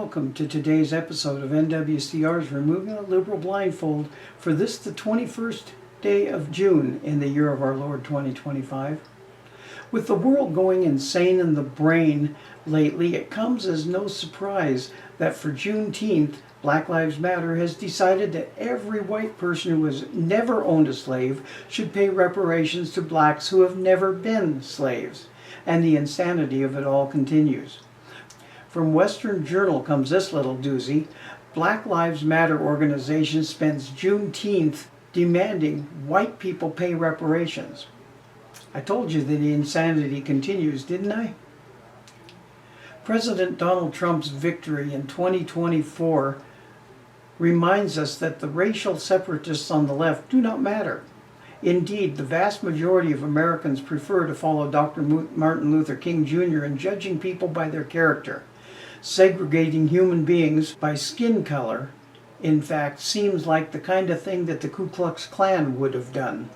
welcome to today's episode of NWCR's Removing a Liberal Blindfold for this, the 21st day of June in the year of our Lord 2025. With the world going insane in the brain lately, it comes as no surprise that for Juneteenth, Black Lives Matter has decided that every white person who has never owned a slave should pay reparations to blacks who have never been slaves. And the insanity of it all continues. From Western Journal comes this little doozy. Black Lives Matter organization spends Juneteenth demanding white people pay reparations. I told you that the insanity continues, didn't I? President Donald Trump's victory in 2024 reminds us that the racial separatists on the left do not matter. Indeed, the vast majority of Americans prefer to follow Dr. Martin Luther King Jr. in judging people by their character. Segregating human beings by skin color, in fact, seems like the kind of thing that the Ku Klux Klan would have done.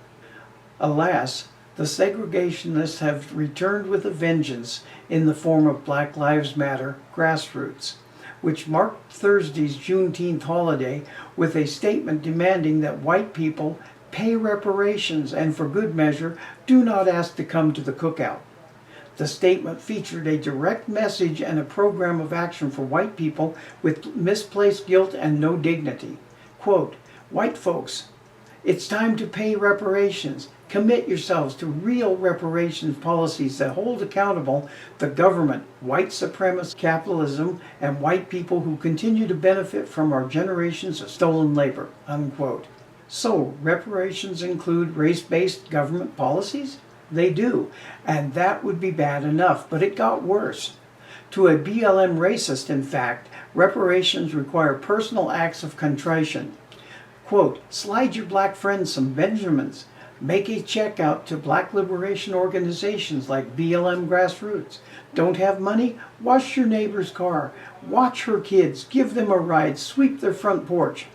Alas, the segregationists have returned with a vengeance in the form of Black Lives Matter grassroots, which marked Thursday's Juneteenth holiday with a statement demanding that white people pay reparations and, for good measure, do not ask to come to the cookout. The statement featured a direct message and a program of action for white people with misplaced guilt and no dignity. Quote, "White folks, it's time to pay reparations. Commit yourselves to real reparations policies that hold accountable the government, white supremacist capitalism, and white people who continue to benefit from our generations of stolen labor." Unquote. So, reparations include race-based government policies? They do, and that would be bad enough, but it got worse. To a BLM racist, in fact, reparations require personal acts of contrition. Quote, "Slide your black friends some Benjamins. Make a check out to black liberation organizations like BLM Grassroots. Don't have money? Wash your neighbor's car. Watch her kids. Give them a ride. Sweep their front porch."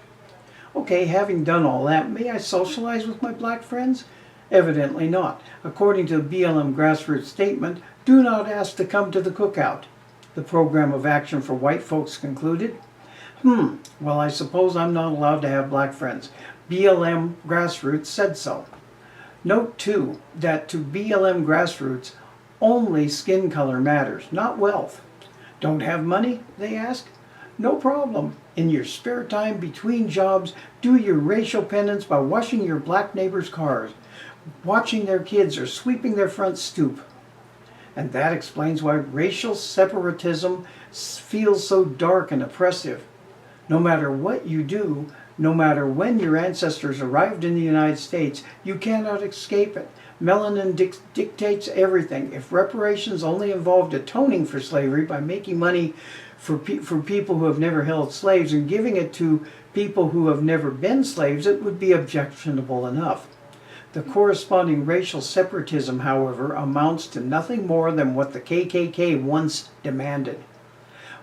Okay, having done all that, may I socialize with my black friends? Evidently not. According to the BLM Grassroots statement, do not ask to come to the cookout. The program of action for white folks concluded. Well, I suppose I'm not allowed to have black friends. BLM Grassroots said so. Note, too, that to BLM Grassroots, only skin color matters, not wealth. Don't have money, they ask? No problem. In your spare time between jobs, do your racial penance by washing your black neighbors' cars, watching their kids, or sweeping their front stoop. And that explains why racial separatism feels so dark and oppressive. No matter what you do, no matter when your ancestors arrived in the United States, you cannot escape it. Melanin dictates everything. If reparations only involved atoning for slavery by making money for people who have never held slaves and giving it to people who have never been slaves, it would be objectionable enough. The corresponding racial separatism, however, amounts to nothing more than what the KKK once demanded.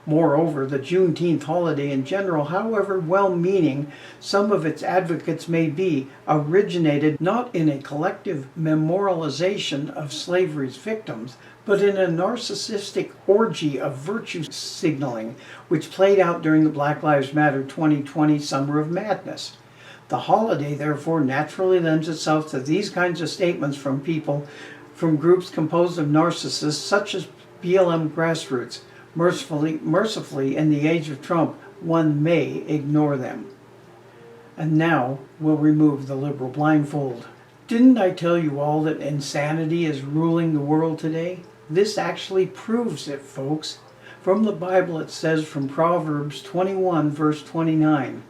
Moreover, the Juneteenth holiday in general, however well-meaning some of its advocates may be, originated not in a collective memorialization of slavery's victims, but in a narcissistic orgy of virtue signaling, which played out during the Black Lives Matter 2020 Summer of Madness. The holiday, therefore, naturally lends itself to these kinds of statements from people, from groups composed of narcissists such as BLM Grassroots. Mercifully, in the age of Trump, one may ignore them. And now we'll remove the liberal blindfold. Didn't I tell you all that insanity is ruling the world today? This actually proves it, folks. From the Bible it says from Proverbs 21, verse 29,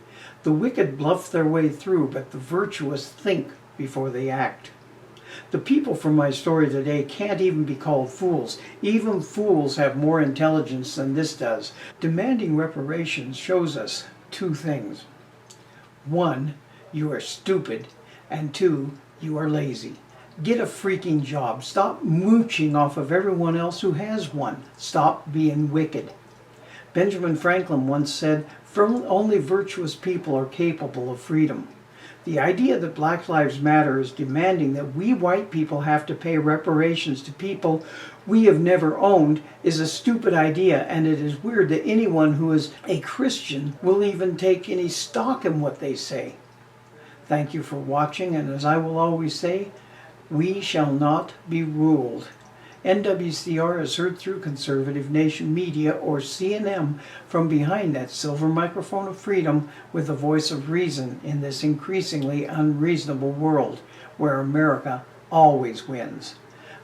"The wicked bluff their way through, but the virtuous think before they act." The people from my story today can't even be called fools. Even fools have more intelligence than this does. Demanding reparations shows us two things. One, you are stupid, and two, you are lazy. Get a freaking job. Stop mooching off of everyone else who has one. Stop being wicked. Benjamin Franklin once said, "Only virtuous people are capable of freedom." The idea that Black Lives Matter is demanding that we white people have to pay reparations to people we have never owned is a stupid idea, and it is weird that anyone who is a Christian will even take any stock in what they say. Thank you for watching, and as I will always say, we shall not be ruled. NWCR is heard through Conservative Nation Media, or CNM, from behind that silver microphone of freedom with the voice of reason in this increasingly unreasonable world where America always wins.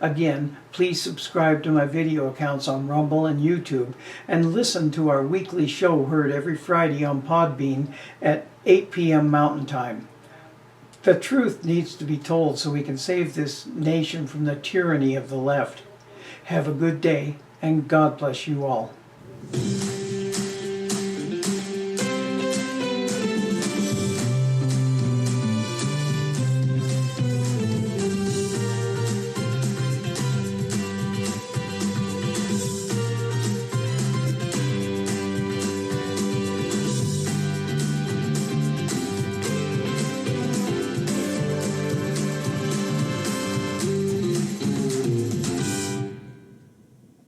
Again, please subscribe to my video accounts on Rumble and YouTube, and listen to our weekly show heard every Friday on Podbean at 8 p.m. Mountain Time. The truth needs to be told so we can save this nation from the tyranny of the left. Have a good day, and God bless you all.